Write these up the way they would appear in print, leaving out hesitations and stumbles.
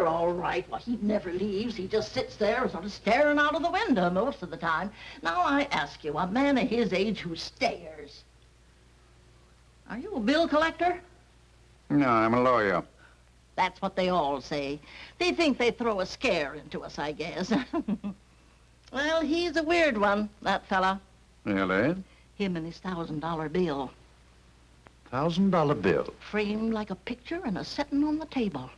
here all right. Well, he never leaves. He just sits there sort of staring out of the window most of the time. Now, I ask you, a man of his age who stares. Are you a bill collector? No, I'm a lawyer. That's what they all say. They think they throw a scare into us, I guess. Well, he's a weird one, that fella. Really? Him and his $1,000 bill. $1,000 bill? Framed like a picture and a setting on the table.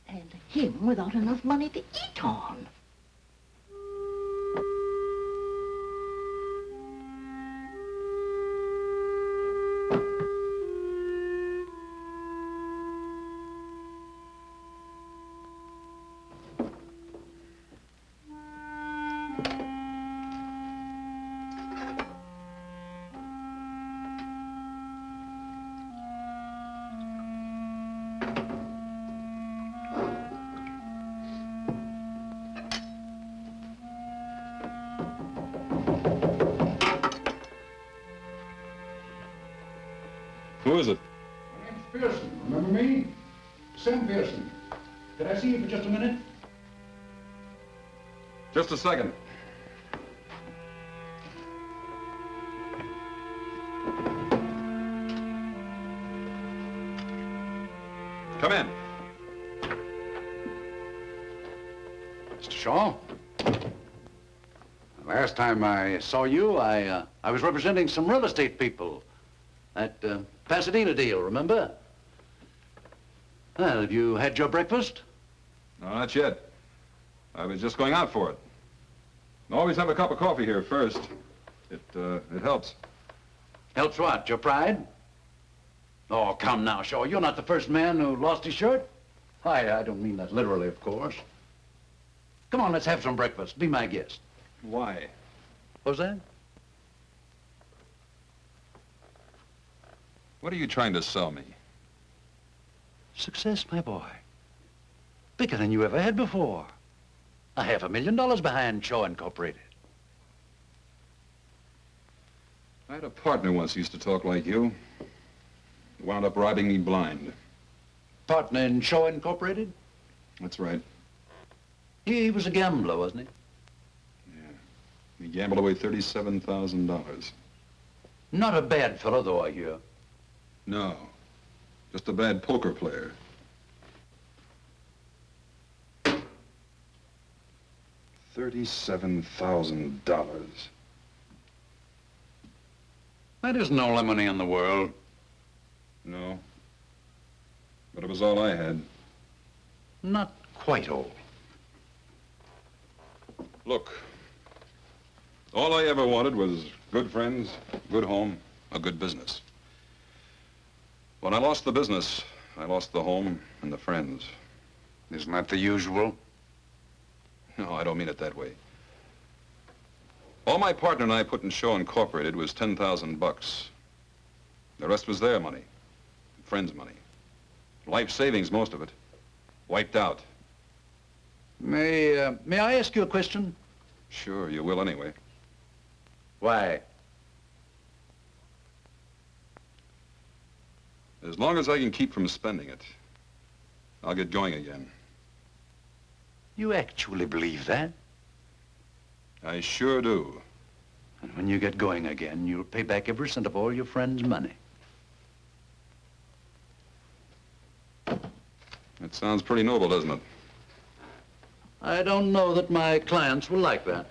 And him without enough money to eat on. Who is it? My name's Pearson. Remember me? Sam Pearson. Could I see you for just a minute? Just a second. Come in. Mr. Shaw? Last time I saw you, I was representing some real estate people. That Pasadena deal, remember? Well, have you had your breakfast? No, not yet. I was just going out for it. Always have a cup of coffee here first. It helps. Helps what? Your pride? Oh, come now, Shaw. You're not the first man who lost his shirt. I don't mean that literally, of course. Come on, let's have some breakfast. Be my guest. Why? What's that? What are you trying to sell me? Success, my boy. Bigger than you ever had before. $500,000 behind Shaw Incorporated. I had a partner once who used to talk like you. Wound up robbing me blind. Partner in Shaw Incorporated? That's right. He was a gambler, wasn't he? Yeah. He gambled away $37,000. Not a bad fellow, though, I hear. No. Just a bad poker player. $37,000. That isn't all the money in the world. No. But it was all I had. Not quite all. Look, all I ever wanted was good friends, good home, a good business. When I lost the business, I lost the home and the friends. Isn't that the usual? No, I don't mean it that way. All my partner and I put in Shaw Incorporated was $10,000. The rest was their money, friends' money. Life savings, most of it. Wiped out. May I ask you a question? Sure, you will anyway. Why? As long as I can keep from spending it, I'll get going again. You actually believe that? I sure do. And when you get going again, you'll pay back every cent of all your friends' money. That sounds pretty noble, doesn't it? I don't know that my clients will like that.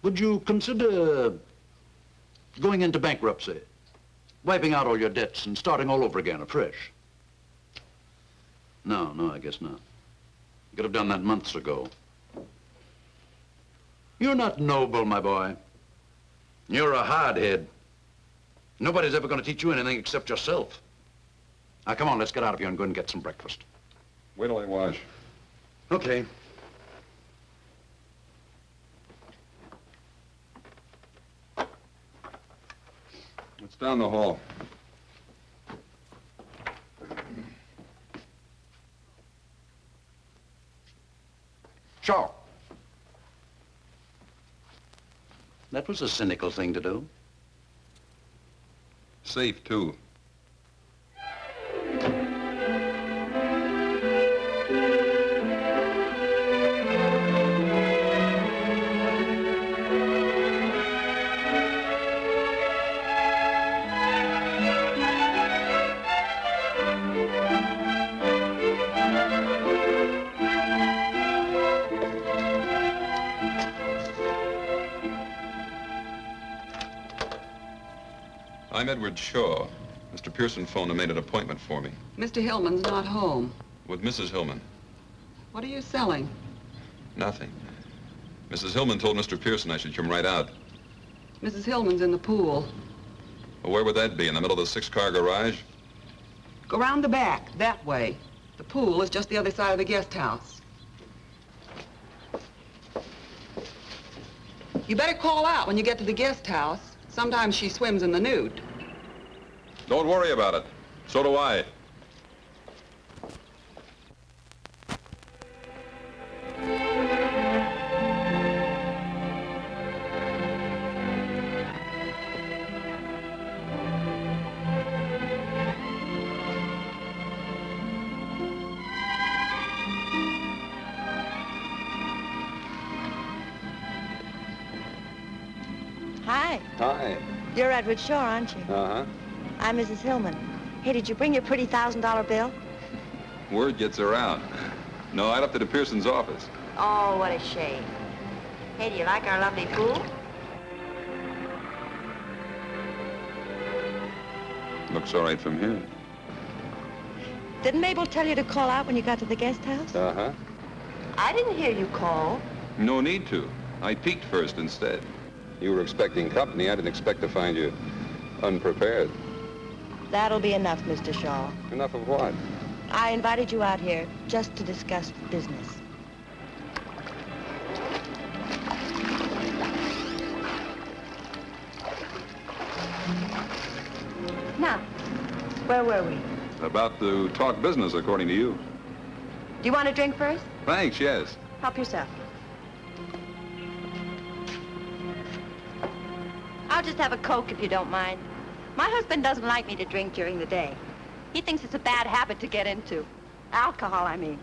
Would you consider going into bankruptcy, wiping out all your debts and starting all over again afresh? No, I guess not. You could have done that months ago. You're not noble, my boy. You're a hardhead. Nobody's ever going to teach you anything except yourself. Now, come on, let's get out of here and go and get some breakfast. Wait till I wash. Okay. It's down the hall. Shaw. That was a cynical thing to do. Safe, too. I'm Edward Shaw. Mr. Pearson phoned and made an appointment for me. Mr. Hillman's not home. With Mrs. Hillman. What are you selling? Nothing. Mrs. Hillman told Mr. Pearson I should come right out. Mrs. Hillman's in the pool. Well, where would that be? In the middle of the six-car garage? Go round the back, that way. The pool is just the other side of the guest house. You better call out when you get to the guest house. Sometimes she swims in the nude. Don't worry about it. So do I. Hi. Hi. You're Edward Shaw, aren't you? Uh-huh. I'm Mrs. Hillman. Hey, did you bring your pretty $1,000 bill? Word gets around. No, I left it at Pearson's office. Oh, what a shame. Hey, do you like our lovely pool? Looks all right from here. Didn't Mabel tell you to call out when you got to the guest house? Uh-huh. I didn't hear you call. No need to. I peeked first instead. You were expecting company. I didn't expect to find you unprepared. That'll be enough, Mr. Shaw. Enough of what? I invited you out here just to discuss business. Now, where were we? About to talk business, according to you. Do you want a drink first? Thanks, yes. Help yourself. I'll just have a Coke if you don't mind. My husband doesn't like me to drink during the day. He thinks it's a bad habit to get into. Alcohol, I mean.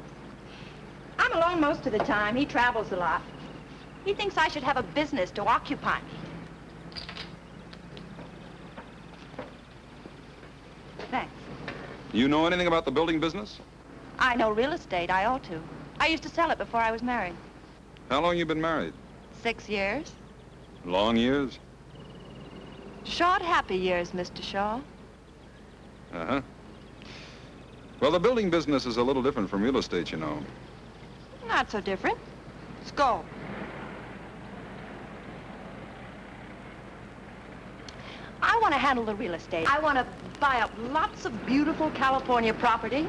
I'm alone most of the time. He travels a lot. He thinks I should have a business to occupy me. Thanks. You know anything about the building business? I know real estate. I ought to. I used to sell it before I was married. How long you been married? 6 years. Long years? Short, happy years, Mr. Shaw. Uh-huh. Well, the building business is a little different from real estate, you know. Not so different. Let's go. I want to handle the real estate. I want to buy up lots of beautiful California property.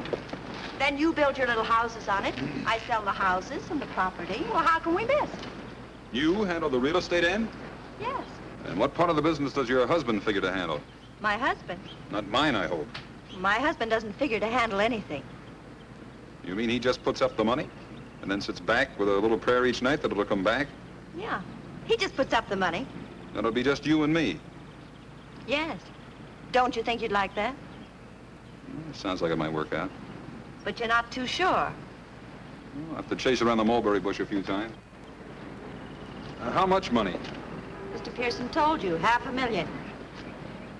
Then you build your little houses on it. I sell the houses and the property. Well, how can we miss? You handle the real estate end? Yes. And what part of the business does your husband figure to handle? My husband. Not mine, I hope. My husband doesn't figure to handle anything. You mean he just puts up the money and then sits back with a little prayer each night that it'll come back? Yeah. He just puts up the money. Then it'll be just you and me. Yes. Don't you think you'd like that? Sounds like it might work out. But you're not too sure. I'll have to chase around the mulberry bush a few times. How much money? Mr. Pearson told you, $500,000.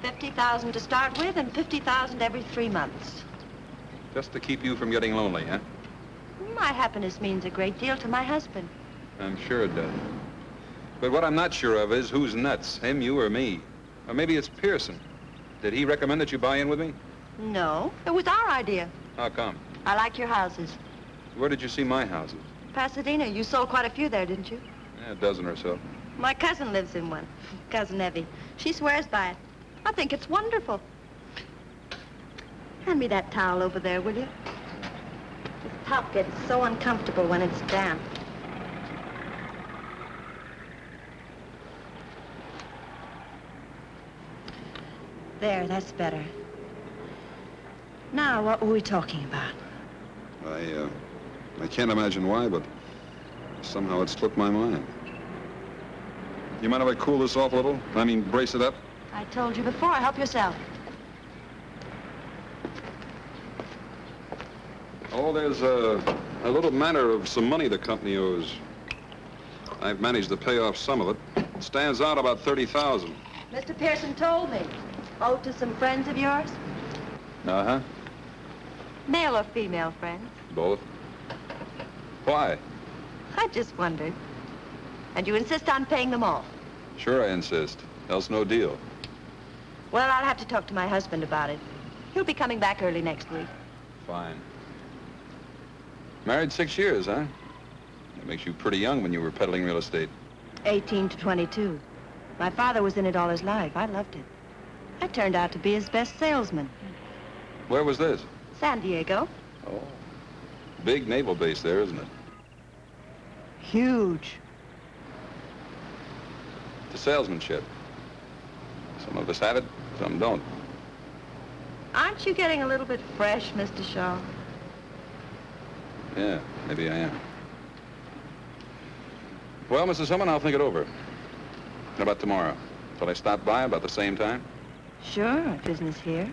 50,000 to start with and 50,000 every 3 months. Just to keep you from getting lonely, huh? My happiness means a great deal to my husband. I'm sure it does. But what I'm not sure of is who's nuts, him, you, or me. Or maybe it's Pearson. Did he recommend that you buy in with me? No, it was our idea. How come? I like your houses. Where did you see my houses? Pasadena, you sold quite a few there, didn't you? Yeah, a dozen or so. My cousin lives in one, Cousin Evie. She swears by it. I think it's wonderful. Hand me that towel over there, will you? This top gets so uncomfortable when it's damp. There, that's better. Now, what were we talking about? I can't imagine why, but somehow it slipped my mind. You mind if I cool this off a little? I mean, brace it up? I told you before, help yourself. Oh, there's a little matter of some money the company owes. I've managed to pay off some of it. It stands out about 30,000. Mr. Pearson told me. Owed to some friends of yours? Uh-huh. Male or female friends? Both. Why? I just wondered. And you insist on paying them all? Sure I insist. Else no deal. Well, I'll have to talk to my husband about it. He'll be coming back early next week. Fine. Married 6 years, huh? That makes you pretty young when you were peddling real estate. 18 to 22. My father was in it all his life. I loved it. I turned out to be his best salesman. Where was this? San Diego. Oh. Big naval base there, isn't it? Huge. It's salesmanship. Some of us have it, some don't. Aren't you getting a little bit fresh, Mr. Shaw? Yeah, maybe I am. Well, Mrs. Hillman, I'll think it over. How about tomorrow? Shall I stop by about the same time? Sure, business here.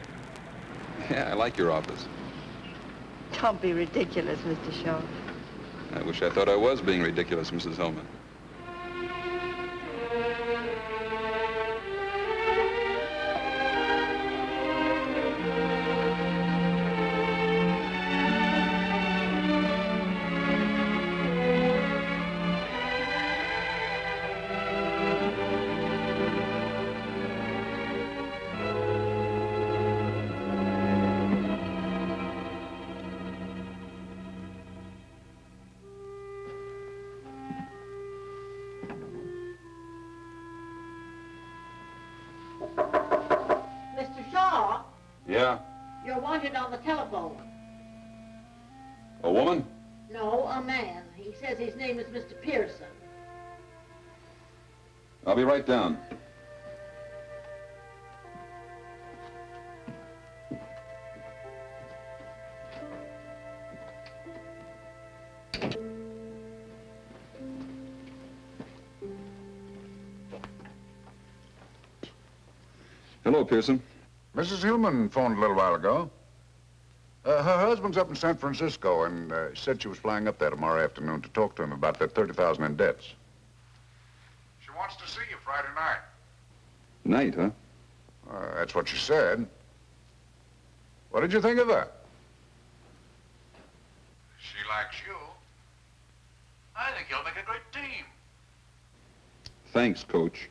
Yeah, I like your office. Don't be ridiculous, Mr. Shaw. I wish I thought I was being ridiculous, Mrs. Hillman. Mr. Shaw, Yeah? you're wanted on the telephone. A woman? No, a man. He says his name is Mr. Pearson. I'll be right down. Hello, Pearson. Mrs. Hillman phoned a little while ago. Her husband's up in San Francisco and said she was flying up there tomorrow afternoon to talk to him about that $30,000 in debts. She wants to see you Friday night. Night, huh? That's what she said. What did you think of her? She likes you. I think you'll make a great team. Thanks, Coach.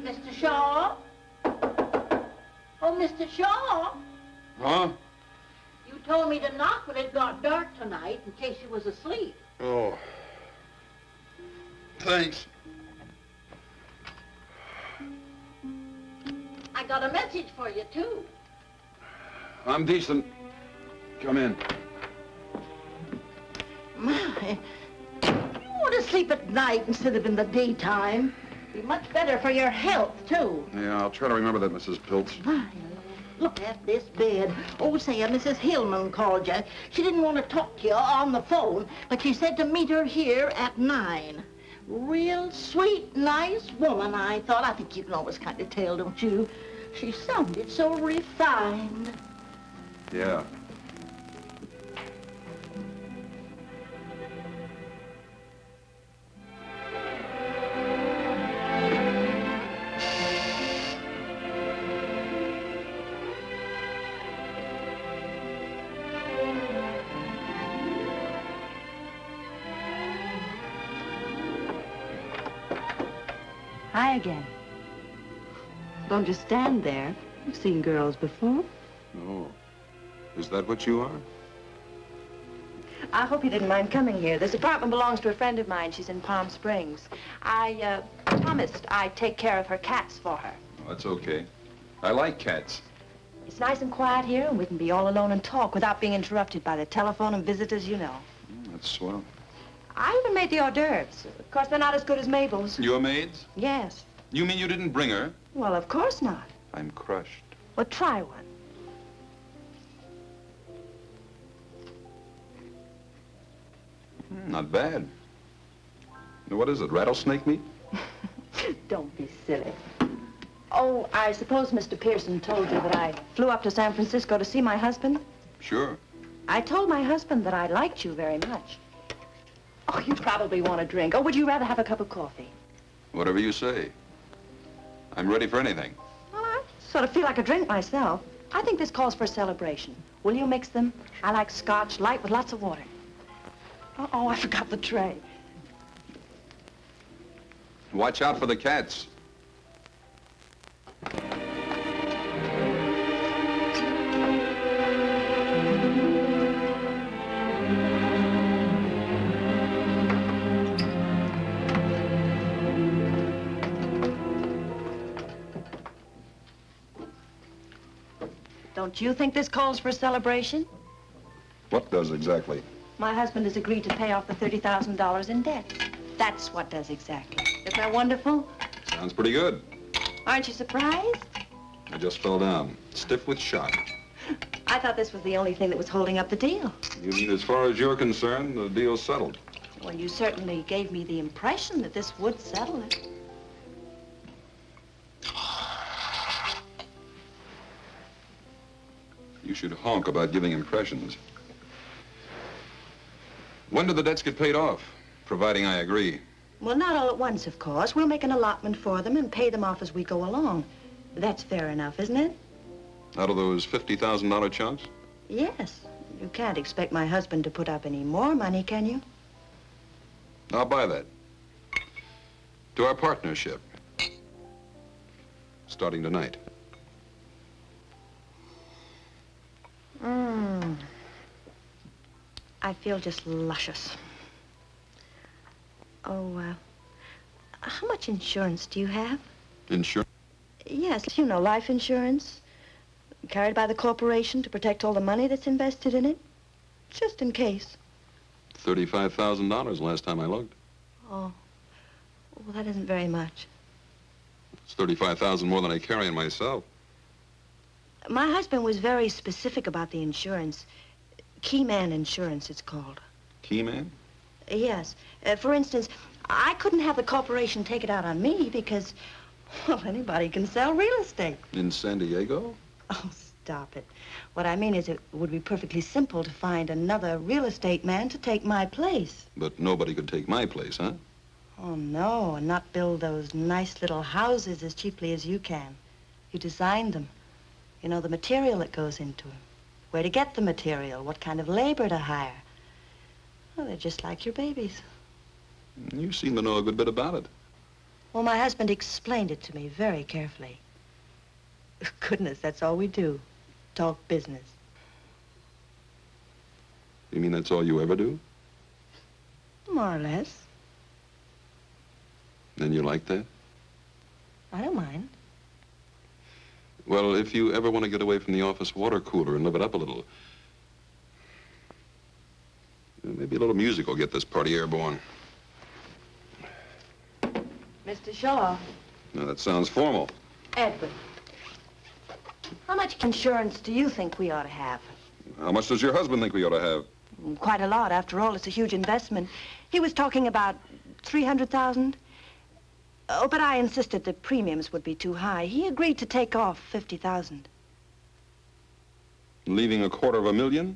Mr. Shaw? Oh, Mr. Shaw? Huh? You told me to knock when it got dark tonight in case you was asleep. Oh. Thanks. I got a message for you, too. I'm decent. Come in. My, you want to sleep at night instead of in the daytime. Be much better for your health, too. Yeah, I'll try to remember that, Mrs. Piltz. My, look at this bed. Oh, say, Mrs. Hillman called you. She didn't want to talk to you on the phone, but she said to meet her here at 9. Real sweet, nice woman, I thought. I think you can always kind of tell, don't you? She sounded so refined. Yeah. Hi again. Don't just stand there. You've seen girls before. Oh. Is that what you are? I hope you didn't mind coming here. This apartment belongs to a friend of mine. She's in Palm Springs. I promised I'd take care of her cats for her. Oh, that's okay. I like cats. It's nice and quiet here, and we can be all alone and talk without being interrupted by the telephone and visitors, you know. That's swell. I even made the hors d'oeuvres. Of course, they're not as good as Mabel's. Your maids? Yes. You mean you didn't bring her? Well, of course not. I'm crushed. Well, try one. Not bad. Now, what is it, rattlesnake meat? Don't be silly. Oh, I suppose Mr. Pearson told you that I flew up to San Francisco to see my husband? Sure. I told my husband that I liked you very much. Oh, you probably want a drink. Or would you rather have a cup of coffee? Whatever you say. I'm ready for anything. Well, I sort of feel like a drink myself. I think this calls for a celebration. Will you mix them? I like scotch, light with lots of water. Oh, I forgot the tray. Watch out for the cats. Don't you think this calls for a celebration? What does exactly? My husband has agreed to pay off the $30,000 in debt. That's what does exactly. Isn't that wonderful? Sounds pretty good. Aren't you surprised? I just fell down, stiff with shock. I thought this was the only thing that was holding up the deal. You mean as far as you're concerned, the deal's settled? Well, you certainly gave me the impression that this would settle it. You should honk about giving impressions. When do the debts get paid off? Providing I agree. Well, not all at once, of course. We'll make an allotment for them and pay them off as we go along. That's fair enough, isn't it? Out of those $50,000 chunks? Yes. You can't expect my husband to put up any more money, can you? I'll buy that. To our partnership. Starting tonight. I feel just luscious. Oh, how much insurance do you have? Insurance? Yes, you know, life insurance. Carried by the corporation to protect all the money that's invested in it. Just in case. $35,000 last time I looked. Oh, well, that isn't very much. It's $35,000 more than I carry in myself. My husband was very specific about the insurance. Key man insurance, it's called. Key man? Yes. For instance, I couldn't have the corporation take it out on me because, well, anybody can sell real estate. In San Diego? Oh, stop it. What I mean is it would be perfectly simple to find another real estate man to take my place. But nobody could take my place, huh? Oh, no, and not build those nice little houses as cheaply as you can. You designed them. You know the material that goes into them. Where to get the material, what kind of labor to hire. Well, they're just like your babies. You seem to know a good bit about it. Well, my husband explained it to me very carefully. Goodness, that's all we do. Talk business. You mean that's all you ever do? More or less. Then you like that? I don't mind. Well, if you ever want to get away from the office water cooler and live it up a little, maybe a little music will get this party airborne. Mr. Shaw. Now, that sounds formal. Edward. How much insurance do you think we ought to have? How much does your husband think we ought to have? Quite a lot. After all, it's a huge investment. He was talking about 300,000. Oh, but I insisted the premiums would be too high. He agreed to take off 50,000. Leaving $250,000?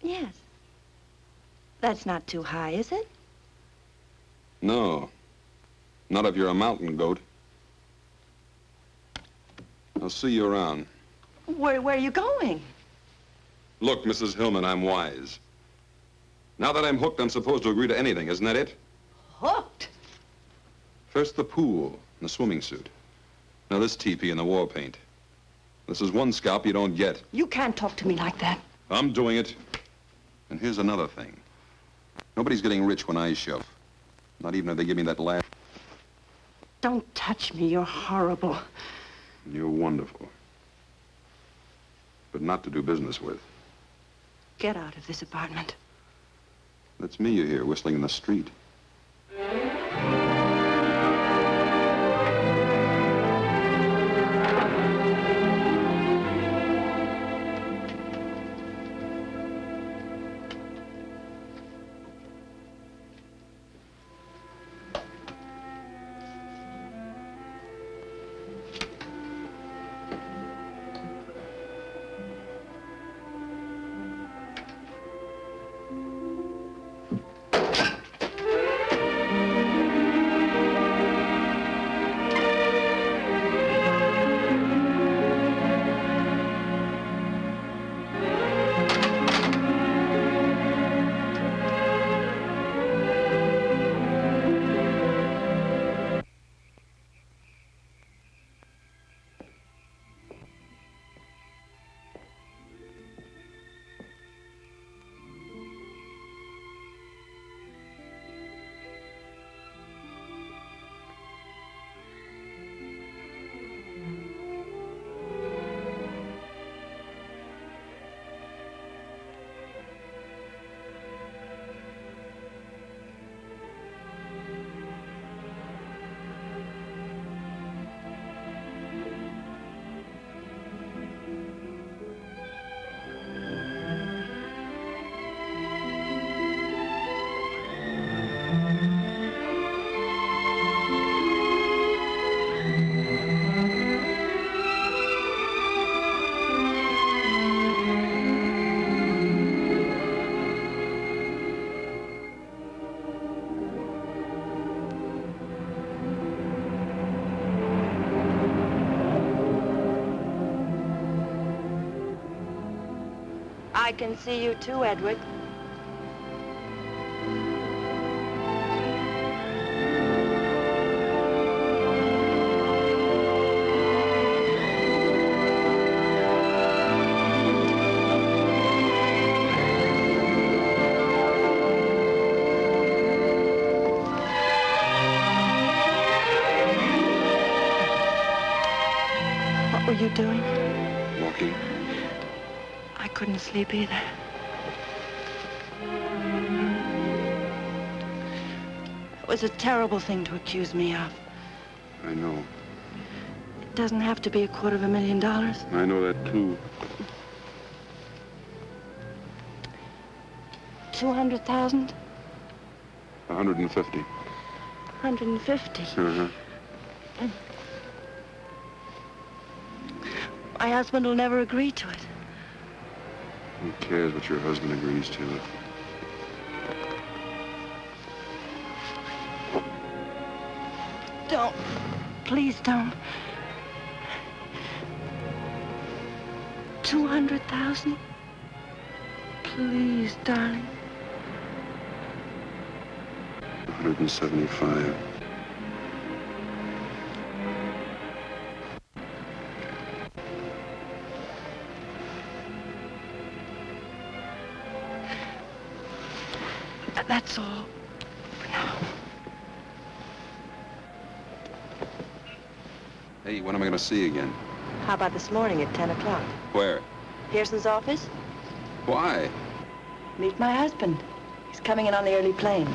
Yes. That's not too high, is it? No. Not if you're a mountain goat. I'll see you around. Where are you going? Look, Mrs. Hillman, I'm wise. Now that I'm hooked, I'm supposed to agree to anything, isn't that it? Hooked? First the pool and the swimming suit. Now this teepee and the war paint. This is one scalp you don't get. You can't talk to me like that. I'm doing it. And here's another thing. Nobody's getting rich when I shove. Not even if they give me that last... Don't touch me. You're horrible. You're wonderful. But not to do business with. Get out of this apartment. That's me you hear whistling in the street. I can see you too, Edward. What were you doing? Walking. I couldn't sleep either. It was a terrible thing to accuse me of. I know. It doesn't have to be $250,000. I know that, too. 200,000? 150. 150. Uh-huh. My husband will never agree to it. Who cares what your husband agrees to? Don't. Please don't. 200,000? Please, darling. 175. That's all for now. Hey, when am I going to see you again? How about this morning at 10 o'clock? Where? Pearson's office? Why? Meet my husband. He's coming in on the early plane.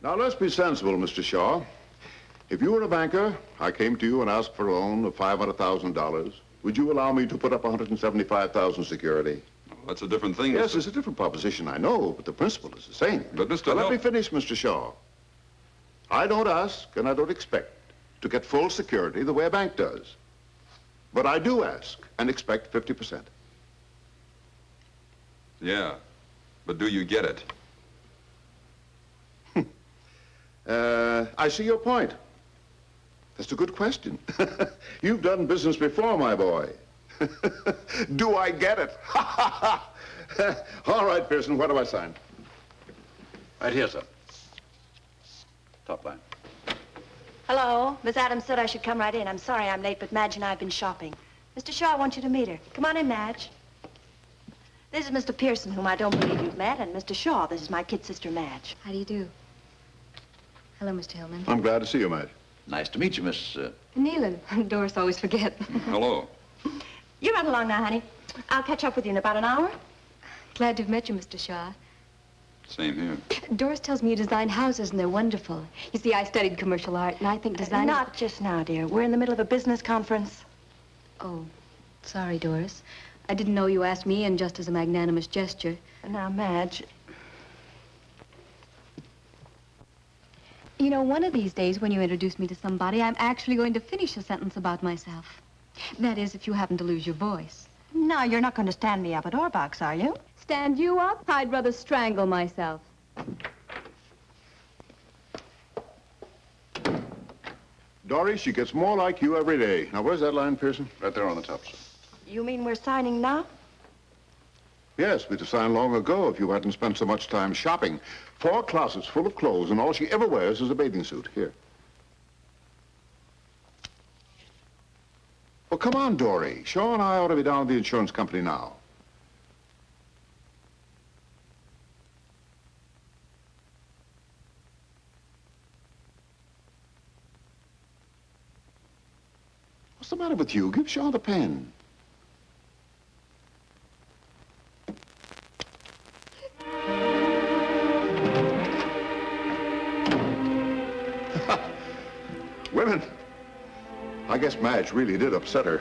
Now, let's be sensible, Mr. Shaw. If you were a banker, I came to you and asked for a loan of $500,000, would you allow me to put up 175,000 security? That's a different thing. Yes, Mr. it's a different proposition, I know, but the principle is the same. But, Mr. Now, let Hill- me finish, Mr. Shaw. I don't ask and I don't expect to get full security the way a bank does. But I do ask and expect 50%. Yeah, but do you get it? I see your point. That's a good question. You've done business before, my boy. Do I get it? All right, Pearson, where do I sign? Right here, sir. Top line. Hello. Miss Adams said I should come right in. I'm sorry I'm late, but Madge and I have been shopping. Mr. Shaw, I want you to meet her. Come on in, Madge. This is Mr. Pearson, whom I don't believe you've met, and Mr. Shaw, this is my kid sister, Madge. How do you do? Hello, Mr. Hillman. I'm glad to see you, Madge. Nice to meet you, Miss... Nealon. Doris always forget. Hello. You run along now, honey. I'll catch up with you in about an hour. Glad to have met you, Mr. Shaw. Same here. Doris tells me you design houses, and they're wonderful. You see, I studied commercial art, and I think design... Not just now, dear. We're in the middle of a business conference. Oh, sorry, Doris. I didn't know you asked me, and just as a magnanimous gesture. Now, Madge, You know, one of these days, when you introduce me to somebody, I'm actually going to finish a sentence about myself. That is, if you happen to lose your voice. now you're not going to stand me up at Orbach's, are you? Stand you up? I'd rather strangle myself. Doris, she gets more like you every day. Now, where's that line, Pearson? Right there on the top, sir. You mean we're signing now? Yes, we'd have signed long ago if you hadn't spent so much time shopping. 4 closets full of clothes, and all she ever wears is a bathing suit. Here. Well, come on, Dory. Shaw and I ought to be down at the insurance company now. What's the matter with you? Give Shaw the pen. Women. I guess Madge really did upset her.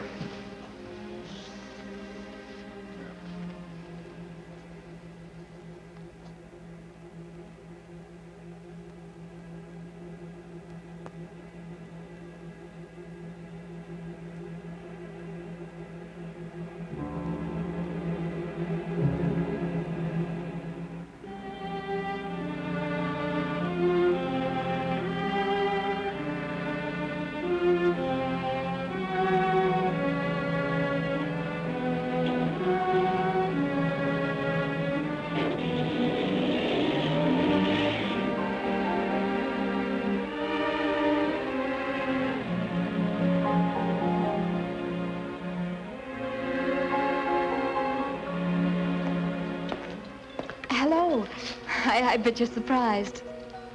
Oh, I bet you're surprised.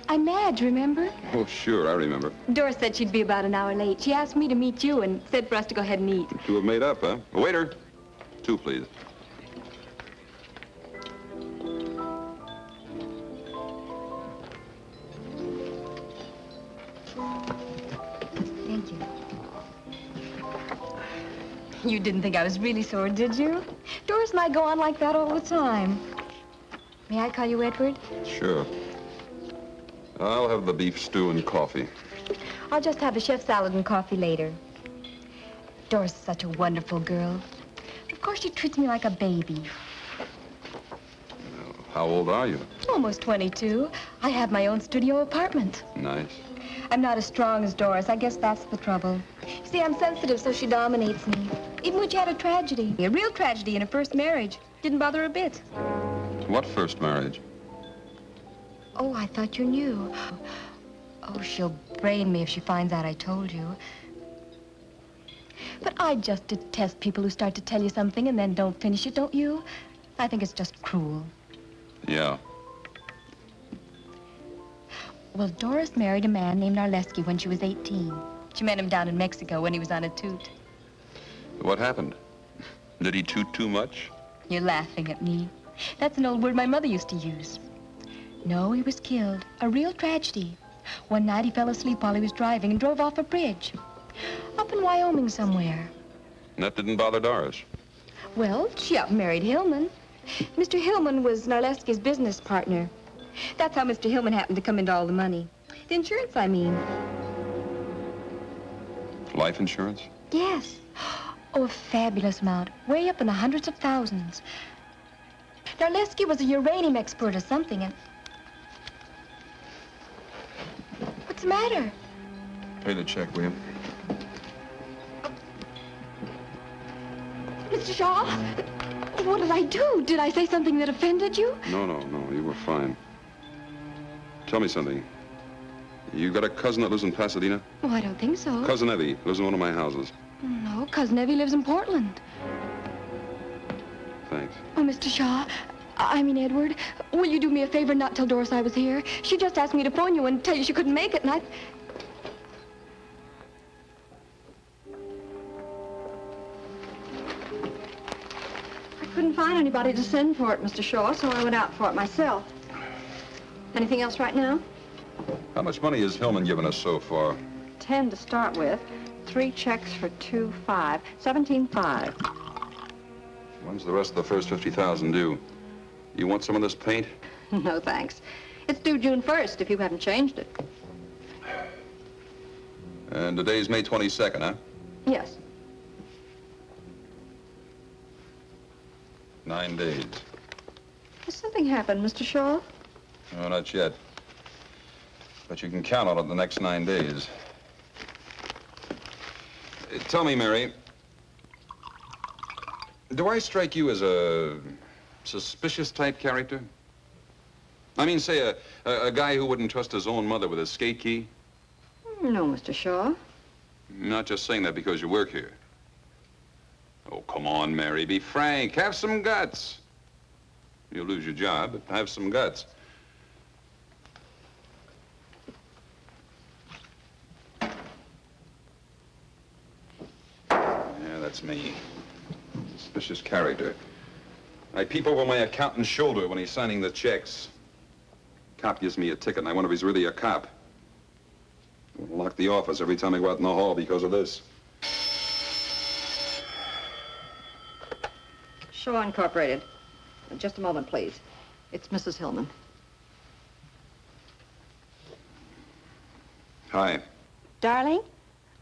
I'm Madge, remember? Oh, sure, I remember. Doris said she'd be about an hour late. She asked me to meet you and said for us to go ahead and eat. You two have made up, huh? Waiter, 2, please. Thank you. You didn't think I was really sore, did you? Doris and I go on like that all the time. May I call you Edward? Sure. I'll have the beef stew and coffee. I'll just have a chef salad and coffee later. Doris is such a wonderful girl. Of course, she treats me like a baby. How old are you? Almost 22. I have my own studio apartment. Nice. I'm not as strong as Doris. I guess that's the trouble. You see, I'm sensitive, so she dominates me. Even when she had a tragedy, a real tragedy in her first marriage, didn't bother her a bit. What first marriage? Oh, I thought you knew. Oh, she'll brain me if she finds out I told you. But I just detest people who start to tell you something and then don't finish it, don't you? I think it's just cruel. Yeah. Well, Doris married a man named Narleski when she was 18. She met him down in Mexico when he was on a toot. What happened? Did he toot too much? You're laughing at me. That's an old word my mother used to use. No, he was killed. A real tragedy. One night he fell asleep while he was driving and drove off a bridge. Up in Wyoming somewhere. And that didn't bother Doris. Well, she up and married Hillman. Mr. Hillman was Narleski's business partner. That's how Mr. Hillman happened to come into all the money. The insurance, I mean. Life insurance? Yes. Oh, a fabulous amount. Way up in the hundreds of thousands. Narleski was a uranium expert or something, and... What's the matter? Pay the check, will you? Mr. Shaw, what did I do? Did I say something that offended you? No, you were fine. Tell me something. You got a cousin that lives in Pasadena? Oh, I don't think so. Cousin Evie lives in one of my houses. No, Cousin Evie lives in Portland. Thanks. Oh, Mr. Shaw, I mean, Edward, will you do me a favor and not tell Doris I was here? She just asked me to phone you and tell you she couldn't make it, and I couldn't find anybody to send for it, Mr. Shaw, so I went out for it myself. Anything else right now? How much money has Hillman given us so far? 10 to start with. 3 checks for 2.5. 17.5. When's the rest of the first 50,000 due? You want some of this paint? No, thanks. It's due June 1st, if you haven't changed it. And today's May 22nd, huh? Yes. 9 days. Has something happened, Mr. Shaw? No, not yet. But you can count on it the next 9 days. Tell me, Mary, do I strike you as a suspicious type character? I mean, say, a guy who wouldn't trust his own mother with a skate key? No, Mr. Shaw. I'm not just saying that because you work here. Oh, come on, Mary, be frank. Have some guts. You'll lose your job, but have some guts. Yeah, that's me. Suspicious character. I peep over my accountant's shoulder when he's signing the checks. Cop gives me a ticket, and I wonder if he's really a cop. I'll lock the office every time I go out in the hall because of this. Shaw Incorporated. Just a moment, please. It's Mrs. Hillman. Hi. Darling,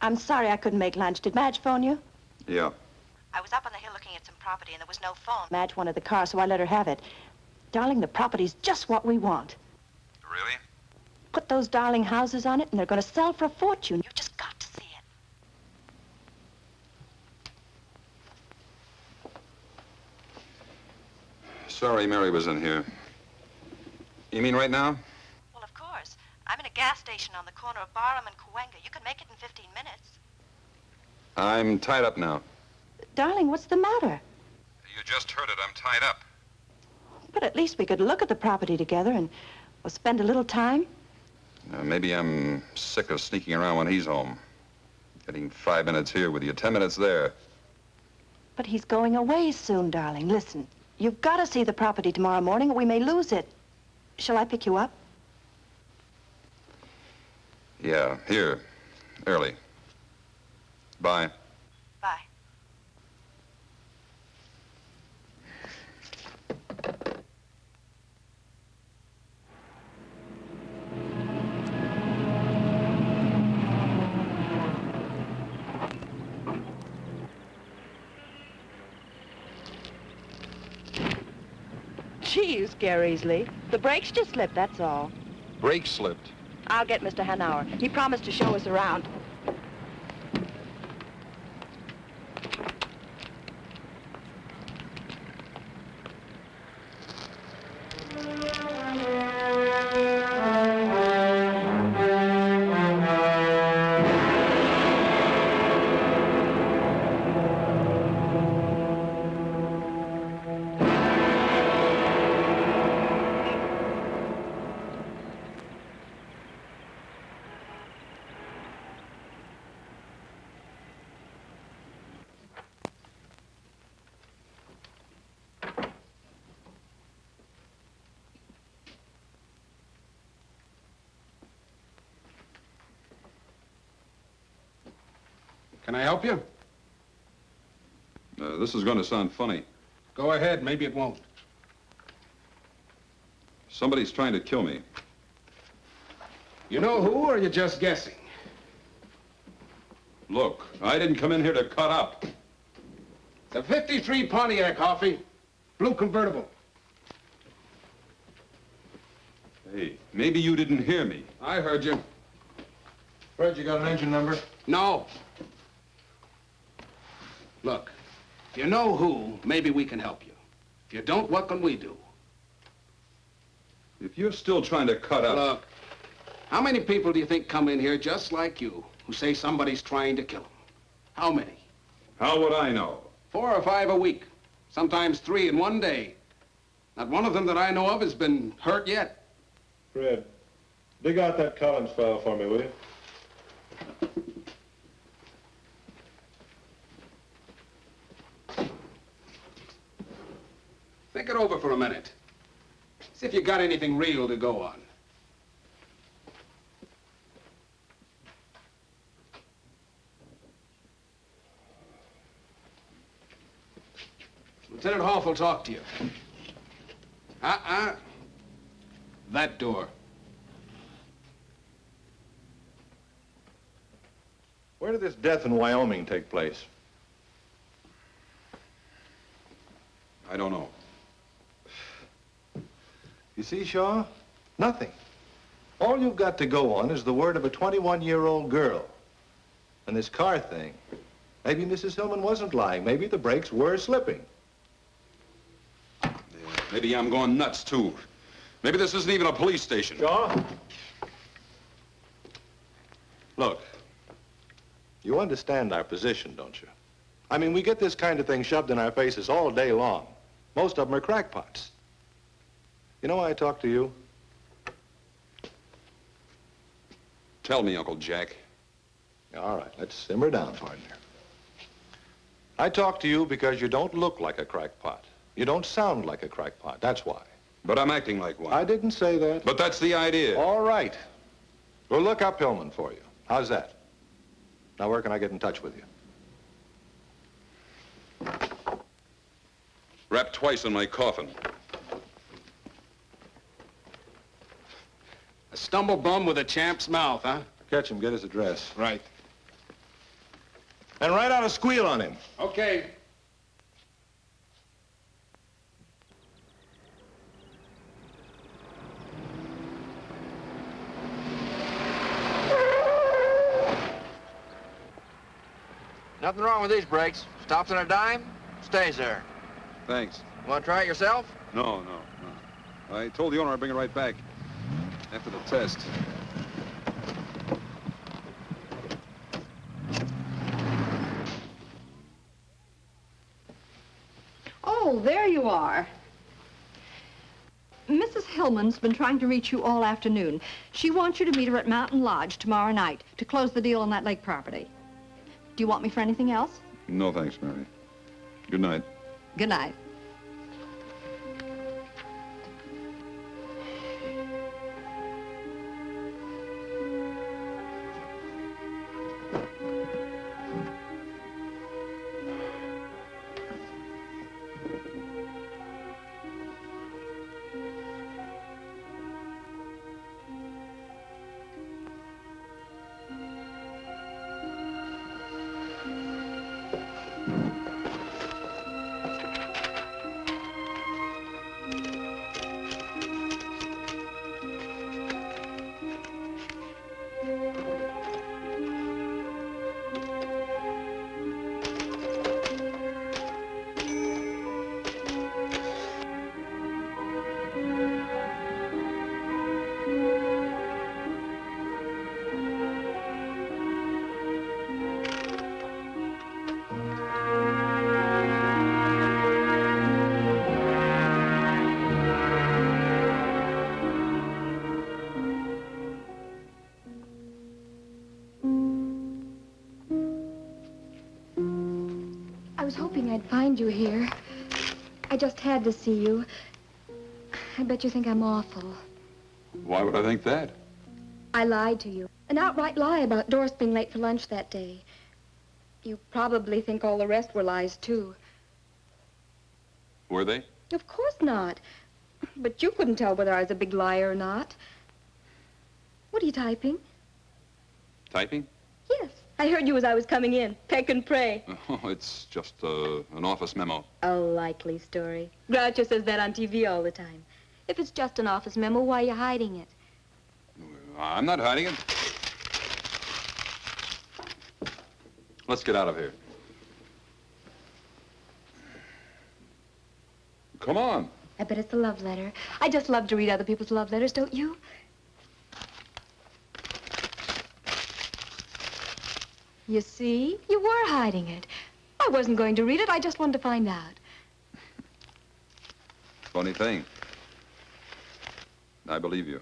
I'm sorry I couldn't make lunch. Did Madge phone you? Yeah. I was up on the hill looking at some property and there was no phone. Madge wanted the car, so I let her have it. Darling, the property's just what we want. Really? Put those darling houses on it and they're going to sell for a fortune. You just got to see it. Sorry Mary was in here. You mean right now? Well, of course. I'm in a gas station on the corner of Barham and Cahuenga. You can make it in 15 minutes. I'm tied up now. Darling, what's the matter? You just heard it. I'm tied up. But at least we could look at the property together and spend a little time. Maybe I'm sick of sneaking around when he's home. Getting 5 minutes here with you, 10 minutes there. But he's going away soon, darling. Listen, you've got to see the property tomorrow morning or we may lose it. Shall I pick you up? Yeah, here. Early. Bye. Bye. Gee, you scare easily. The brakes just slipped, that's all. Brake slipped. I'll get Mr. Hanauer. He promised to show us around. Can I help you? This is going to sound funny. Go ahead, maybe it won't. Somebody's trying to kill me. You know who, or are you just guessing? Look, I didn't come in here to cut up. It's a 53 Pontiac, Hoffy. Blue convertible. Hey, maybe you didn't hear me. I heard you. Fred, you got an engine number? No. Look, if you know who, maybe we can help you. If you don't, what can we do? If you're still trying to cut up... Look, how many people do you think come in here just like you who say somebody's trying to kill them? How many? How would I know? 4 or 5 a week. Sometimes 3 in one day. Not one of them that I know of has been hurt yet. Fred, dig out that Collins file for me, will you? Think it over for a minute. See if you got anything real to go on. Lieutenant Hoff will talk to you. That door. Where did this death in Wyoming take place? I don't know. You see, Shaw? Nothing. All you've got to go on is the word of a 21-year-old girl. And this car thing. Maybe Mrs. Hillman wasn't lying. Maybe the brakes were slipping. Yeah, maybe I'm going nuts, too. Maybe this isn't even a police station. Shaw? Look. You understand our position, don't you? I mean, we get this kind of thing shoved in our faces all day long. Most of them are crackpots. You know why I talk to you? Tell me, Uncle Jack. All right, let's simmer down, partner. I talk to you because you don't look like a crackpot. You don't sound like a crackpot, that's why. But I'm acting like one. I didn't say that. But that's the idea. All right. We'll look up Hillman for you. How's that? Now, where can I get in touch with you? Wrapped twice in my coffin. A stumble bum with a champ's mouth, huh? Catch him, get his address. Right. And write out a squeal on him. Okay. Nothing wrong with these brakes. Stops on a dime, stays there. Thanks. You want to try it yourself? No. I told the owner I'd bring it right back after the test. Oh, there you are. Mrs. Hillman's been trying to reach you all afternoon. She wants you to meet her at Mountain Lodge tomorrow night to close the deal on that lake property. Do you want me for anything else? No, thanks, Mary. Good night. Good night. I was hoping I'd find you here. I just had to see you. I bet you think I'm awful. Why would I think that? I lied to you. An outright lie about Doris being late for lunch that day. You probably think all the rest were lies, too. Were they? Of course not. But you couldn't tell whether I was a big liar or not. What are you typing? Typing? Yes. I heard you as I was coming in. Peck and pray. Oh, it's just an office memo. A likely story. Groucho says that on TV all the time. If it's just an office memo, why are you hiding it? I'm not hiding it. Let's get out of here. Come on. I bet it's a love letter. I just love to read other people's love letters, don't you? You see? You were hiding it. I wasn't going to read it. I just wanted to find out. Funny thing. I believe you.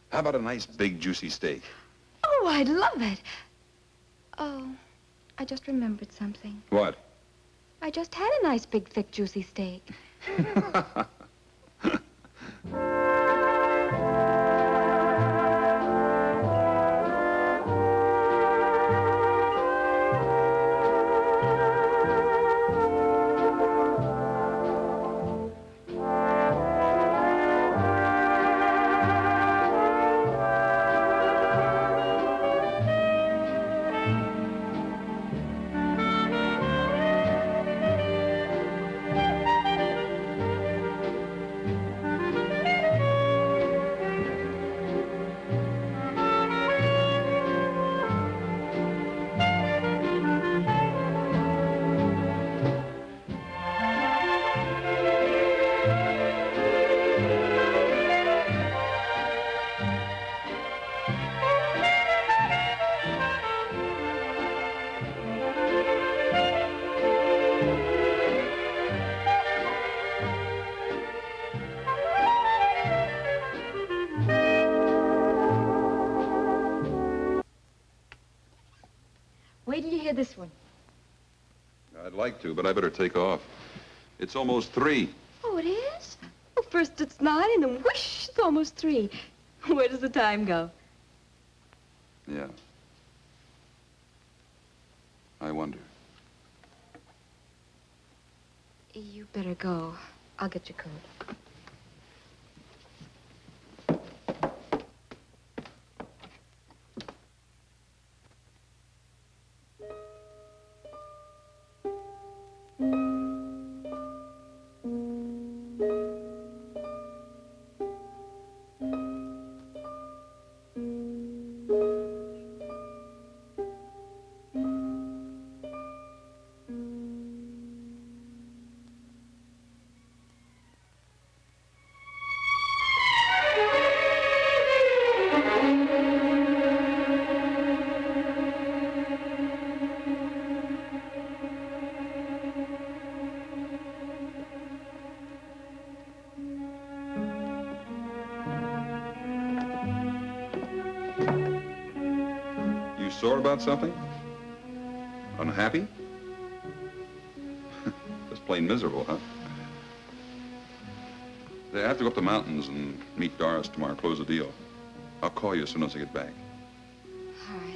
How about a nice, big, juicy steak? Oh, I'd love it. Oh, I just remembered something. What? I just had a nice, big, thick, juicy steak. Wait till you hear this one. I'd like to, but I better take off. It's almost 3. Oh, it is? Well, first it's 9, and then whoosh, it's almost 3. Where does the time go? Yeah. I wonder. You better go. I'll get your coat. Sore about something? Unhappy? Just plain miserable, huh? I have to go up the mountains and meet Doris tomorrow, close the deal. I'll call you as soon as I get back. All right.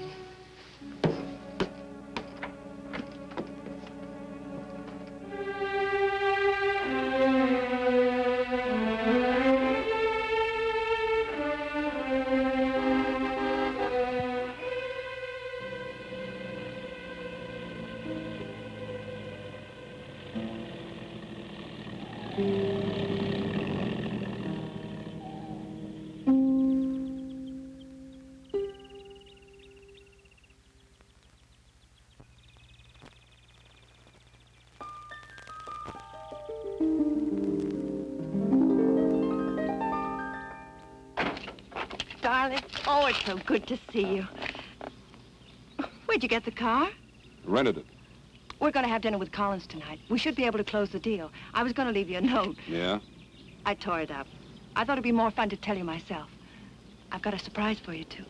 Darling, oh, it's so good to see you. Where'd you get the car? Rented it. We're going to have dinner with Collins tonight. We should be able to close the deal. I was going to leave you a note. Yeah? I tore it up. I thought it'd be more fun to tell you myself. I've got a surprise for you, too.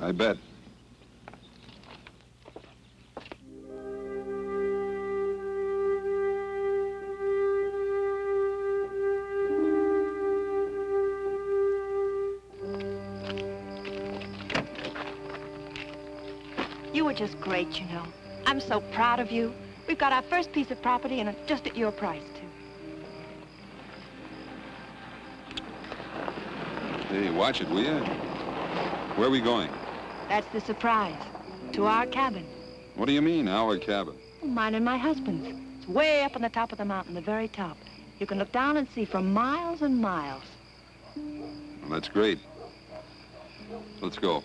I bet. You were just great, you know. I'm so proud of you. We've got our first piece of property, and it's just at your price, too. Hey, watch it, will you? Where are we going? That's the surprise. To our cabin. What do you mean, our cabin? Mine and my husband's. It's way up on the top of the mountain, the very top. You can look down and see for miles and miles. Well, that's great. Let's go.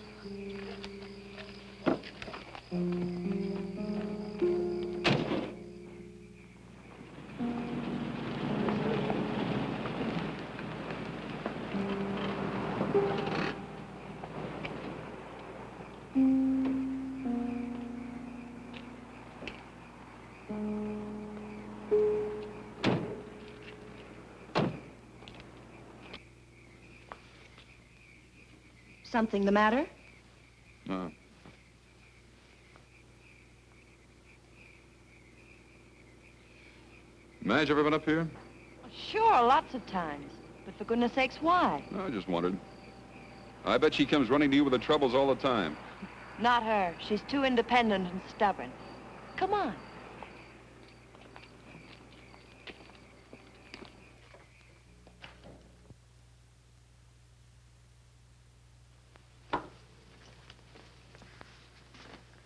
Something the matter? No. Madge ever been up here? Sure, lots of times. But for goodness sakes, why? No, I just wondered. I bet she comes running to you with the troubles all the time. Not her. She's too independent and stubborn. Come on.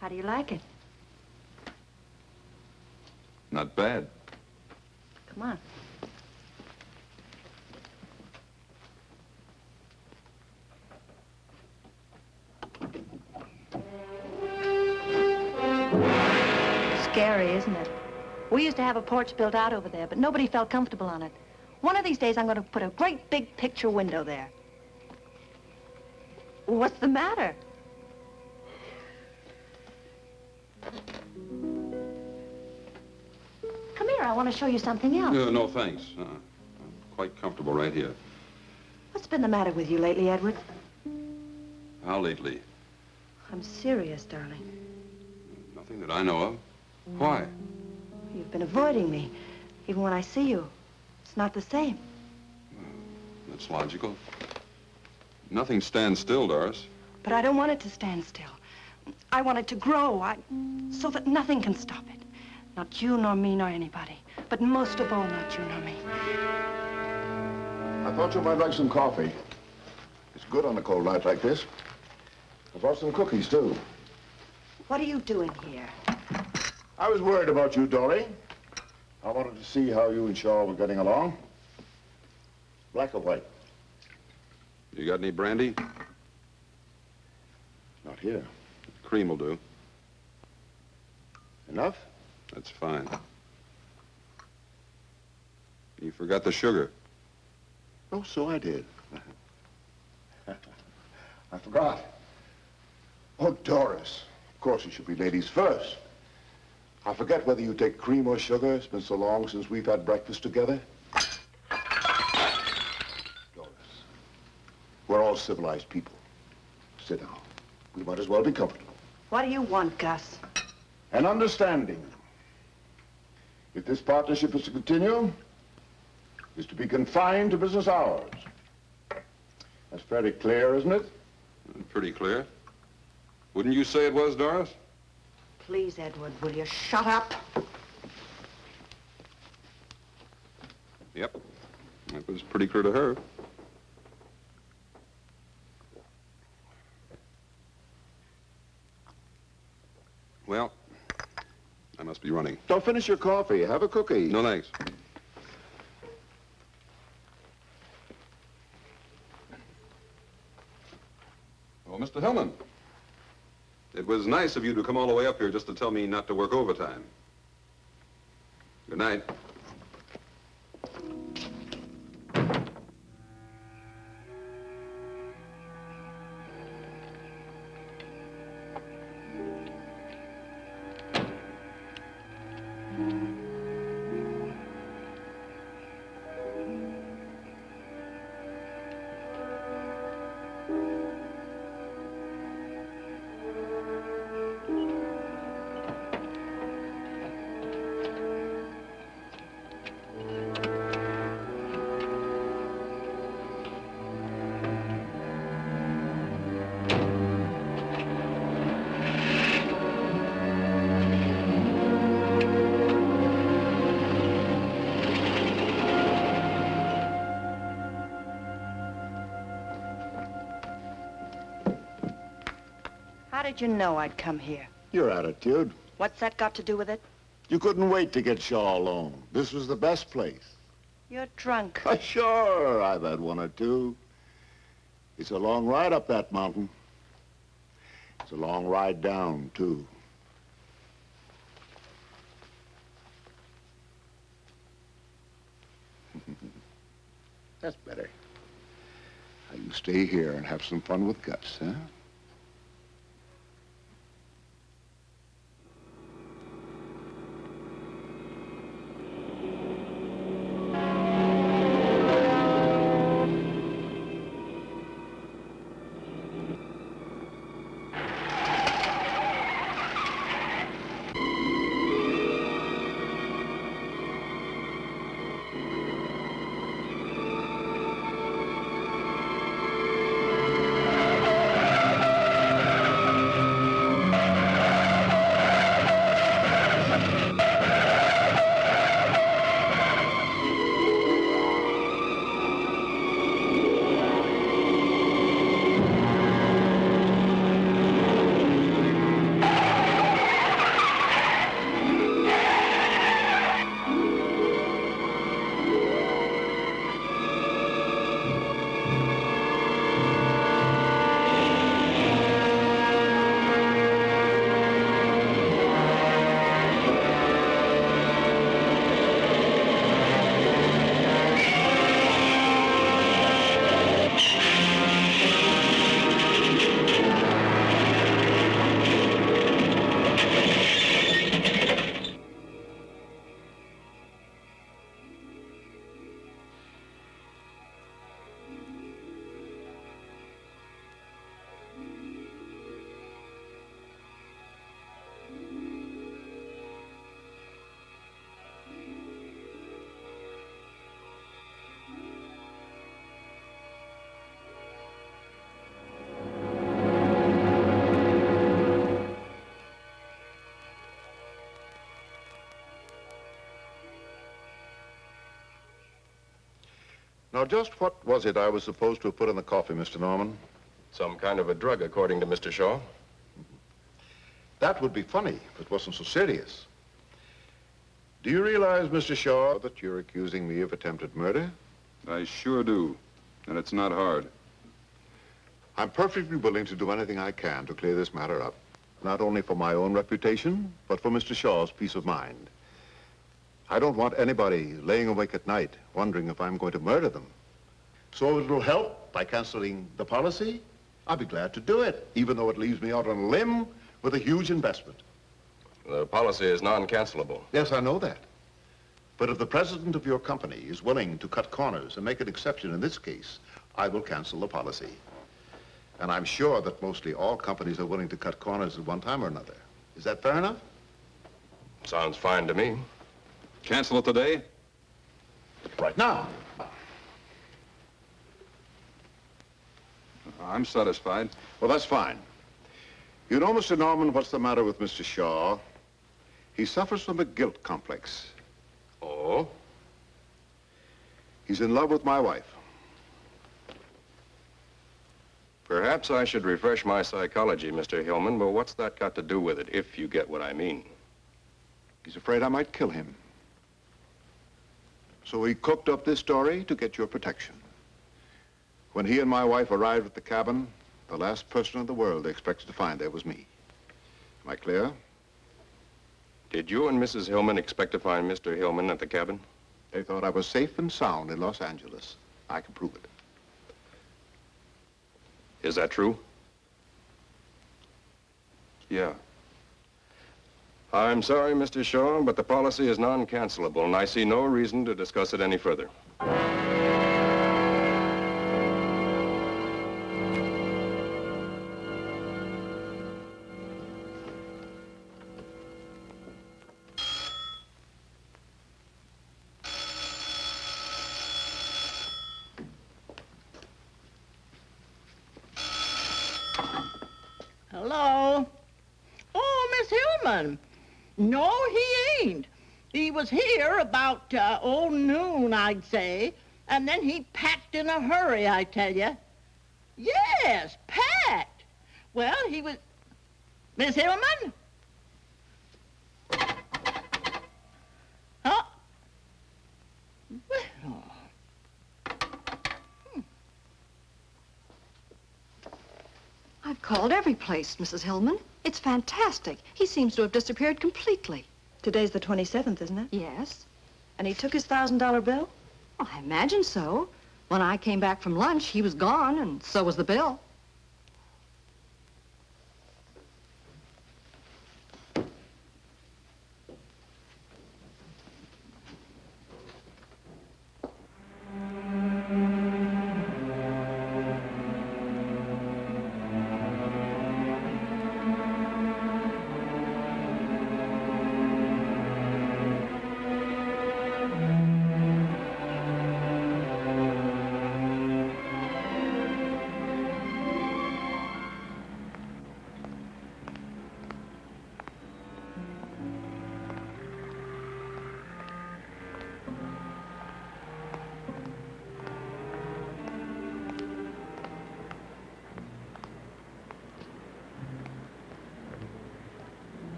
How do you like it? Not bad. Come on. Scary, isn't it? We used to have a porch built out over there, but nobody felt comfortable on it. One of these days, I'm going to put a great big picture window there. What's the matter? Come here, I want to show you something else. No, thanks. I'm quite comfortable right here. What's been the matter with you lately, Edward? How lately? I'm serious, darling. Nothing that I know of. Why? You've been avoiding me. Even when I see you, it's not the same. That's logical. Nothing stands still, Doris. But I don't want it to stand still. I want it to grow, so that nothing can stop it. Not you, nor me, nor anybody. But most of all, not you, nor me. I thought you might like some coffee. It's good on a cold night like this. I brought some cookies, too. What are you doing here? I was worried about you, Dory. I wanted to see how you and Shaw were getting along. Black or white? You got any brandy? Not here. Cream will do. Enough? That's fine. You forgot the sugar. Oh, so I did. I forgot. Oh, Doris. Of course, it should be ladies first. I forget whether you take cream or sugar. It's been so long since we've had breakfast together. Doris, we're all civilized people. Sit down. We might as well be comfortable. What do you want, Gus? An understanding. If this partnership is to continue, is to be confined to business hours. That's fairly clear, isn't it? Pretty clear. Wouldn't you say it was, Doris? Please, Edward, will you shut up? Yep. That was pretty clear to her. Well, I must be running. Don't finish your coffee. Have a cookie. No, thanks. Oh, Mr. Hillman. It was nice of you to come all the way up here just to tell me not to work overtime. Good night. How did you know I'd come here? Your attitude. What's that got to do with it? You couldn't wait to get Shaw alone. This was the best place. You're drunk. Sure, I've had one or two. It's a long ride up that mountain. It's a long ride down, too. That's better. Now you stay here and have some fun with Gus, huh? Now, just what was it I was supposed to have put in the coffee, Mr. Norman? Some kind of a drug, according to Mr. Shaw. That would be funny if it wasn't so serious. Do you realize, Mr. Shaw, that you're accusing me of attempted murder? I sure do. And it's not hard. I'm perfectly willing to do anything I can to clear this matter up. Not only for my own reputation, but for Mr. Shaw's peace of mind. I don't want anybody laying awake at night wondering if I'm going to murder them. So if it'll help by canceling the policy, I'll be glad to do it, even though it leaves me out on a limb with a huge investment. The policy is non-cancelable. Yes, I know that. But if the president of your company is willing to cut corners and make an exception in this case, I will cancel the policy. And I'm sure that mostly all companies are willing to cut corners at one time or another. Is that fair enough? Sounds fine to me. Cancel it today? Right now. I'm satisfied. Well, that's fine. You know, Mr. Norman, what's the matter with Mr. Shaw? He suffers from a guilt complex. Oh? He's in love with my wife. Perhaps I should refresh my psychology, Mr. Hillman, but what's that got to do with it, if you get what I mean? He's afraid I might kill him. So he cooked up this story to get your protection. When he and my wife arrived at the cabin, the last person in the world they expected to find there was me. Am I clear? Did you and Mrs. Hillman expect to find Mr. Hillman at the cabin? They thought I was safe and sound in Los Angeles. I can prove it. Is that true? Yeah. I'm sorry, Mr. Shaw, but the policy is non-cancelable, and I see no reason to discuss it any further. Hello? Oh, Miss Hillman. No, he ain't. He was here about, noon, I'd say. And then he packed in a hurry, I tell you. Yes, packed. Well, he was... Miss Hillman? Huh? Well... I've called every place, Mrs. Hillman. It's fantastic. He seems to have disappeared completely. Today's the 27th, isn't it? Yes. And he took his $1,000 bill? Well, I imagine so. When I came back from lunch, he was gone, and so was the bill.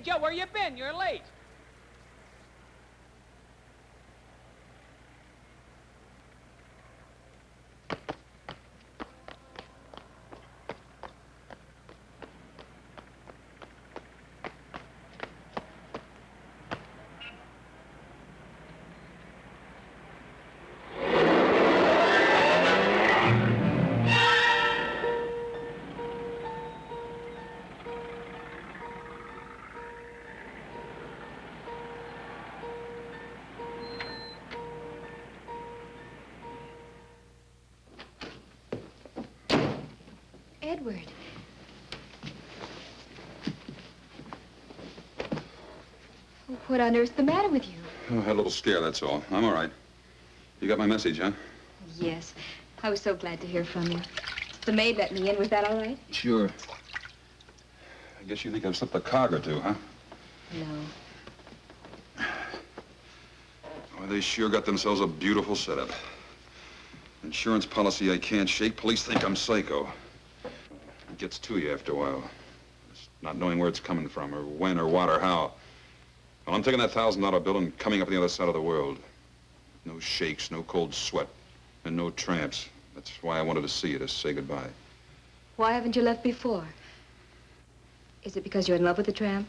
Joe, where you been? You're late. Edward. What on earth's the matter with you? Oh, I had a little scare, that's all. I'm all right. You got my message, huh? Yes. I was so glad to hear from you. The maid let me in. Was that all right? Sure. I guess you think I've slipped a cog or two, huh? No. Well, they sure got themselves a beautiful setup. Insurance policy I can't shake. Police think I'm psycho. It gets to you after a while. Just not knowing where it's coming from, or when, or what, or how. Well, I'm taking that $1,000 bill and coming up on the other side of the world. No shakes, no cold sweat, and no tramps. That's why I wanted to see you, to say goodbye. Why haven't you left before? Is it because you're in love with the tramp?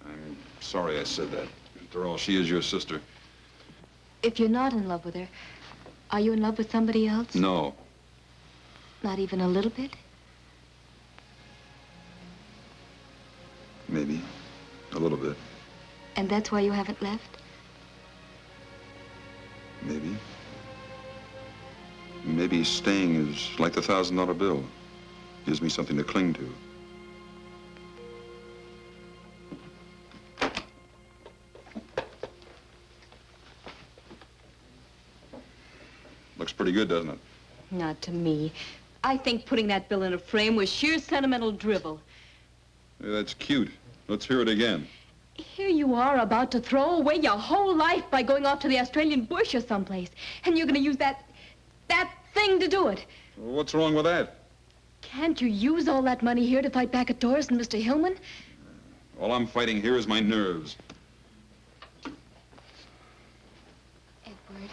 I'm sorry I said that. After all, she is your sister. If you're not in love with her, are you in love with somebody else? No. Not even a little bit? Maybe. A little bit. And that's why you haven't left? Maybe. Maybe staying is like the $1,000 bill. Gives me something to cling to. Looks pretty good, doesn't it? Not to me. I think putting that bill in a frame was sheer sentimental drivel. Yeah, that's cute. Let's hear it again. Here you are about to throw away your whole life by going off to the Australian bush or someplace. And you're going to use that thing to do it. What's wrong with that? Can't you use all that money here to fight back at Doris and Mr. Hillman? All I'm fighting here is my nerves. Edward,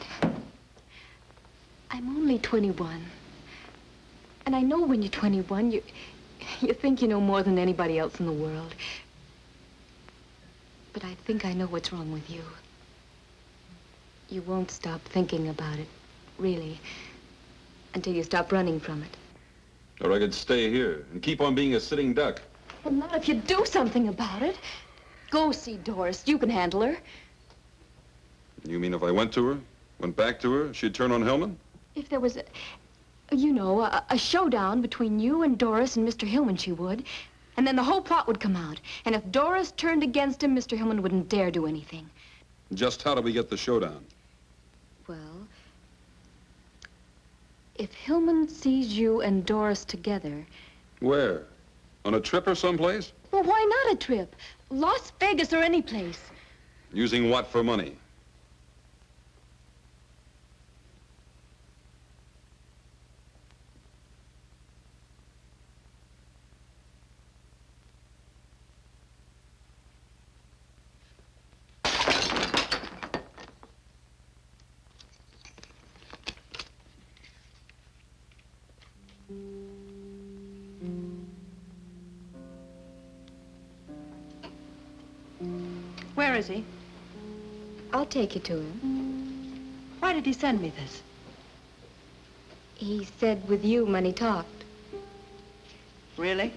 I'm only 21. And I know when you're 21, you think you know more than anybody else in the world. But I think I know what's wrong with you. You won't stop thinking about it, really, until you stop running from it. Or I could stay here and keep on being a sitting duck. Well, not if you do something about it. Go see Doris. You can handle her. You mean if I went to her, went back to her, she'd turn on Hillman? If there was a showdown between you and Doris and Mr. Hillman, she would. And then the whole plot would come out. And if Doris turned against him, Mr. Hillman wouldn't dare do anything. Just how do we get the showdown? Well, if Hillman sees you and Doris together... Where? On a trip or someplace? Well, why not a trip? Las Vegas or any place. Using what for money? Where is he? I'll take you to him. Why did he send me this? He said with you when he talked. Really?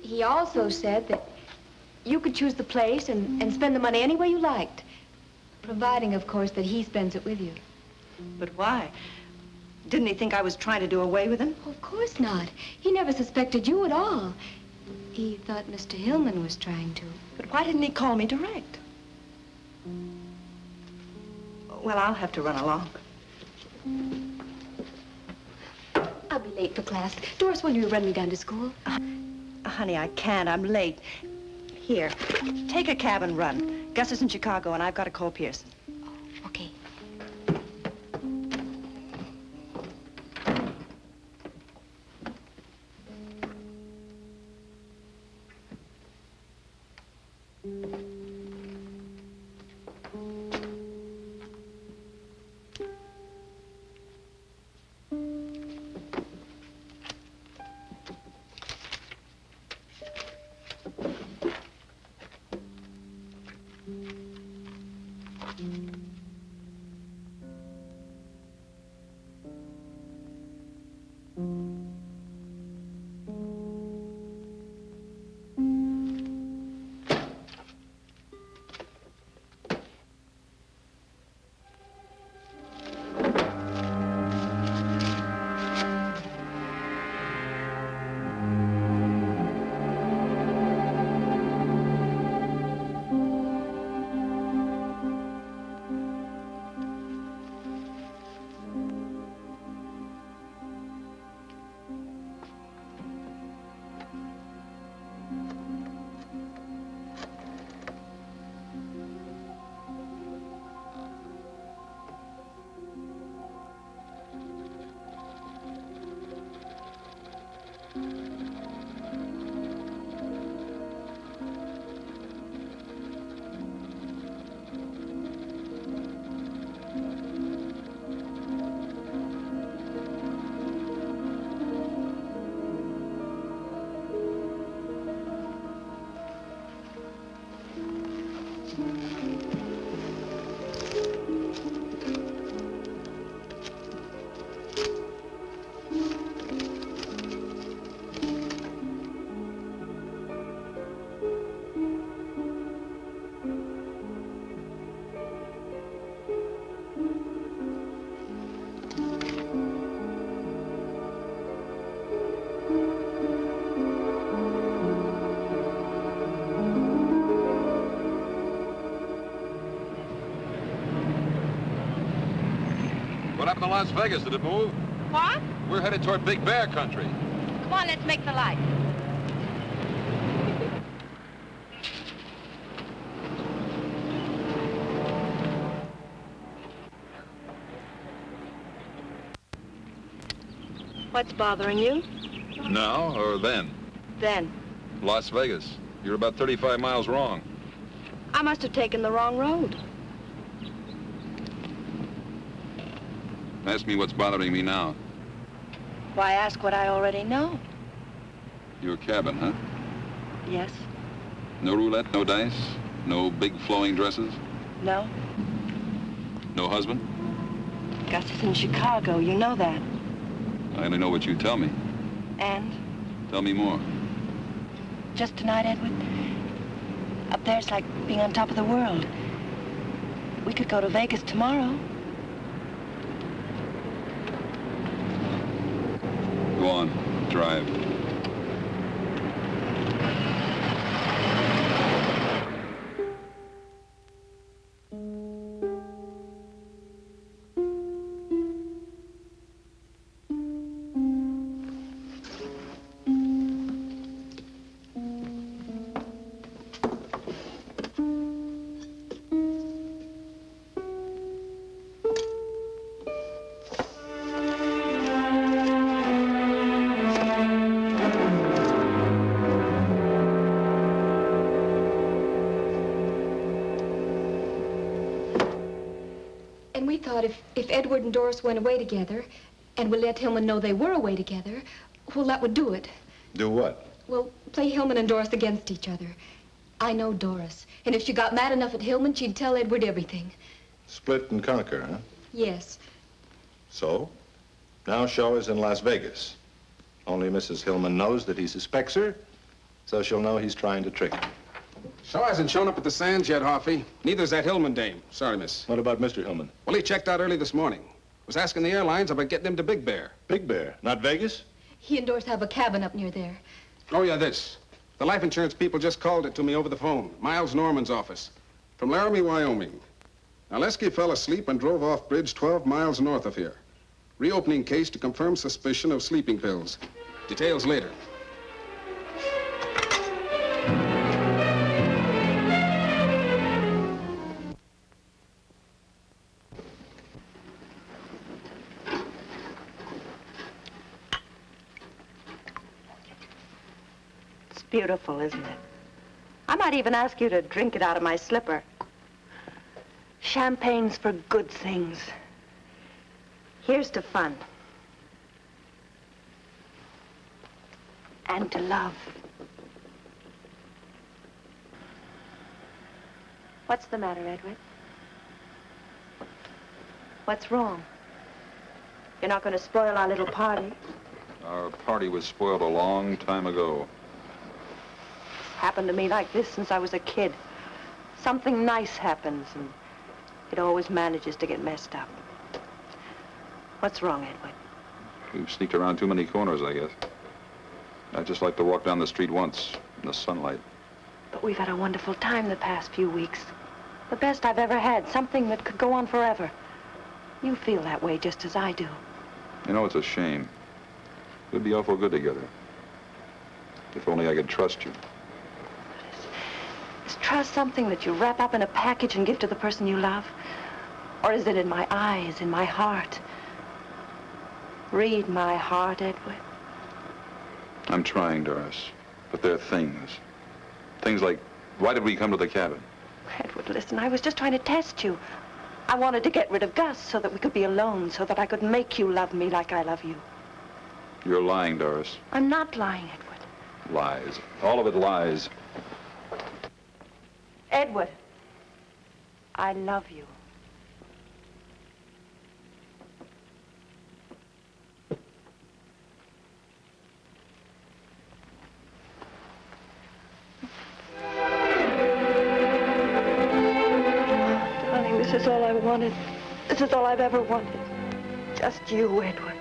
He also said that you could choose the place and spend the money any way you liked. Providing, of course, that he spends it with you. But why? Didn't he think I was trying to do away with him? Of course not. He never suspected you at all. He thought Mr. Hillman was trying to. But why didn't he call me direct? Well, I'll have to run along. I'll be late for class. Doris, will you run me down to school? Honey, I can't. I'm late. Here, take a cab and run. Gus is in Chicago, and I've got to call Pearson. Okay. What happened to Las Vegas? Did it move? What? We're headed toward Big Bear country. Come on, let's make the light. What's bothering you? Now or then? Then. Las Vegas. You're about 35 miles wrong. I must have taken the wrong road. Ask me what's bothering me now. Why ask what I already know? Your cabin, huh? Yes. No roulette, no dice, no big flowing dresses, No. no husband? Gus is in Chicago. You know that. I only know what you tell me. And Tell me more. just tonight, Edward, up there's like being on top of the world. We could go to Vegas tomorrow. Go on, drive. And we thought if Edward and Doris went away together, and we let Hillman know they were away together, well, that would do it. Do what? Well, play Hillman and Doris against each other. I know Doris, and if she got mad enough at Hillman, she'd tell Edward everything. Split and conquer, huh? Yes. So? Now Shaw is in Las Vegas. Only Mrs. Hillman knows that he suspects her, so she'll know he's trying to trick her. Shaw hasn't shown up at the Sands yet, Hoffy. Neither's that Hillman dame. Sorry, miss. What about Mr. Hillman? Well, he checked out early this morning. Was asking the airlines about getting him to Big Bear. Big Bear? Not Vegas? He and Doris have a cabin up near there. Oh, yeah, this. The life insurance people just called it to me over the phone. Miles Norman's office. From Laramie, Wyoming. Now, Lesky fell asleep and drove off bridge 12 miles north of here. Reopening case to confirm suspicion of sleeping pills. Details later. It's beautiful, isn't it? I might even ask you to drink it out of my slipper. Champagne's for good things. Here's to fun. And to love. What's the matter, Edward? What's wrong? You're not going to spoil our little party? Our party was spoiled a long time ago. It's happened to me like this since I was a kid. Something nice happens, and it always manages to get messed up. What's wrong, Edward? We've sneaked around too many corners, I guess. I'd just like to walk down the street once in the sunlight. But we've had a wonderful time the past few weeks. The best I've ever had, something that could go on forever. You feel that way just as I do. You know, it's a shame. We'd be awful good together. If only I could trust you. Is trust something that you wrap up in a package and give to the person you love? Or is it in my eyes, in my heart? Read my heart, Edward. I'm trying, Doris. But there are things. Things like, why did we come to the cabin? Edward, listen, I was just trying to test you. I wanted to get rid of Gus so that we could be alone, so that I could make you love me like I love you. You're lying, Doris. I'm not lying, Edward. Lies. All of it lies. Edward. I love you. Darling, this is all I wanted. This is all I've ever wanted. Just you, Edward.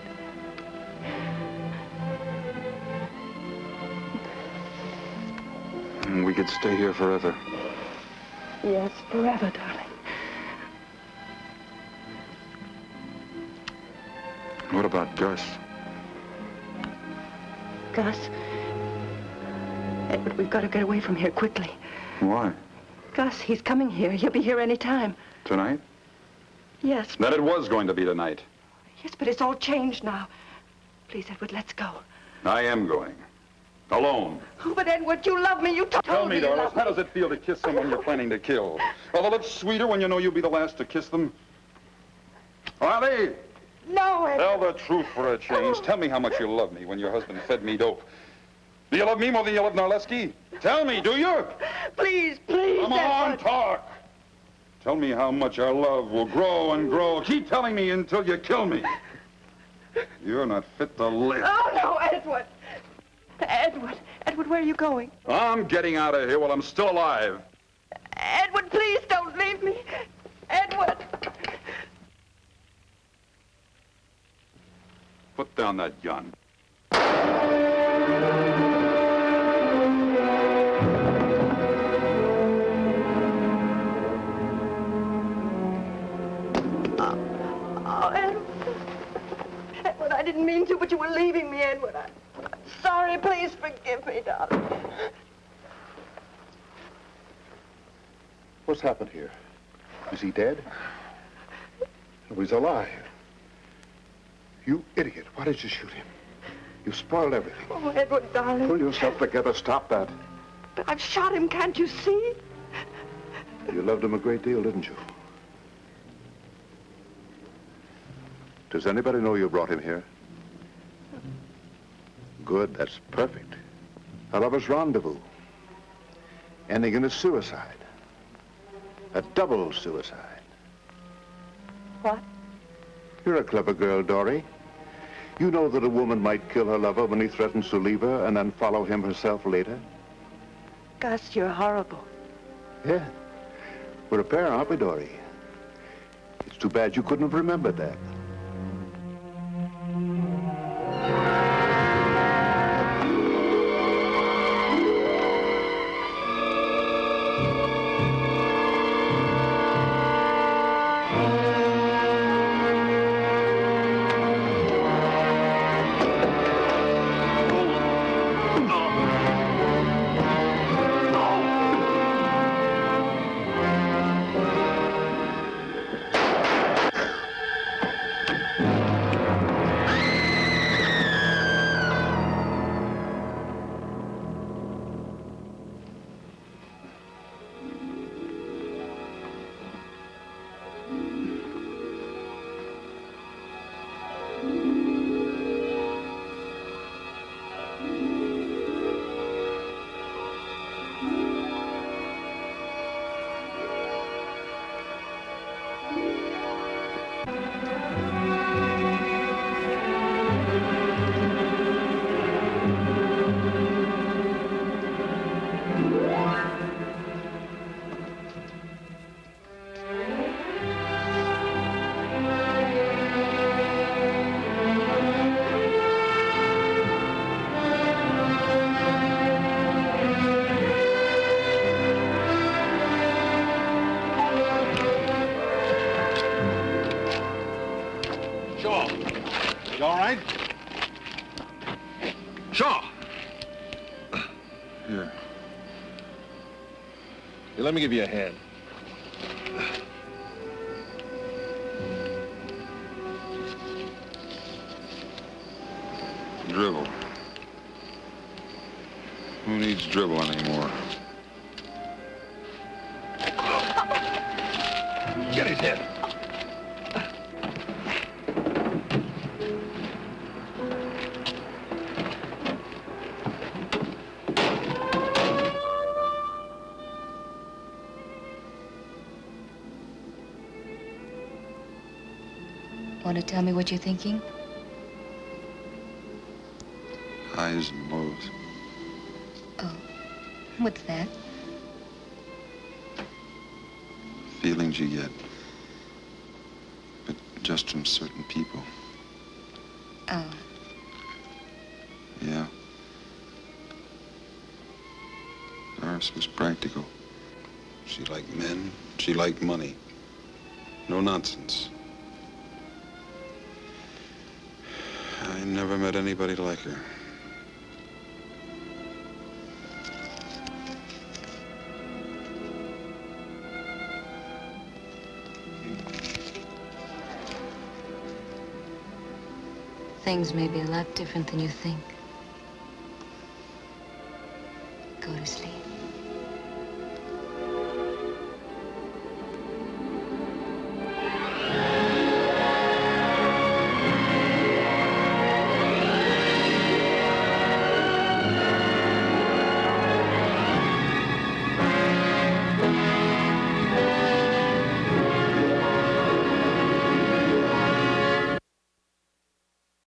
And we could stay here forever. Yes, forever, darling. What about Gus? Gus. Edward, we've got to get away from here quickly. Why? Gus, he's coming here. He'll be here any time. Tonight? Yes. That it was going to be tonight. Yes, but it's all changed now. Please, Edward, let's go. I am going. Alone. Oh, but Edward, you love me. You told Tell me, you Doris, love how me. does it feel to kiss someone you're planning to kill? Although it's sweeter when you know you'll be the last to kiss them. Riley! No, Edward. Tell the truth for a change. Tell me how much you love me when your husband fed me dope. Do you love me more than you love Narleski? Tell me, do you? Please, please, Come on, Edward. talk. Tell me how much our love will grow and grow. Keep telling me until you kill me. You're not fit to live. Oh, no, Edward. Edward. Edward, where are you going? I'm getting out of here while I'm still alive. Edward, please don't leave me. Edward. Put down that gun. Oh, Edward. Edward, I didn't mean to, but you were leaving me, Edward. I'm sorry. Please forgive me, darling. What's happened here? Is he dead? No, he's alive. You idiot. Why did you shoot him? You spoiled everything. Oh, Edward, darling. Pull yourself together. Stop that. But I've shot him, can't you see? You loved him a great deal, didn't you? Does anybody know you brought him here? Good, that's perfect. A lover's rendezvous. Ending in a suicide. A double suicide. What? You're a clever girl, Dory. You know that a woman might kill her lover when he threatens to leave her and then follow him herself later? Gus, you're horrible. Yeah. We're a pair, aren't we, Dory? It's too bad you couldn't have remembered that. You all right? Shaw! Here. Here, let me give you a hand. Dribble. Who needs dribble anymore? Get his head. Want to tell me what you're thinking? Highs and lows. Oh, what's that? Feelings you get. But just from certain people. Oh. Yeah. Doris was practical. She liked men. She liked money. No nonsense. I never met anybody like her. Things may be a lot different than you think. Go to sleep.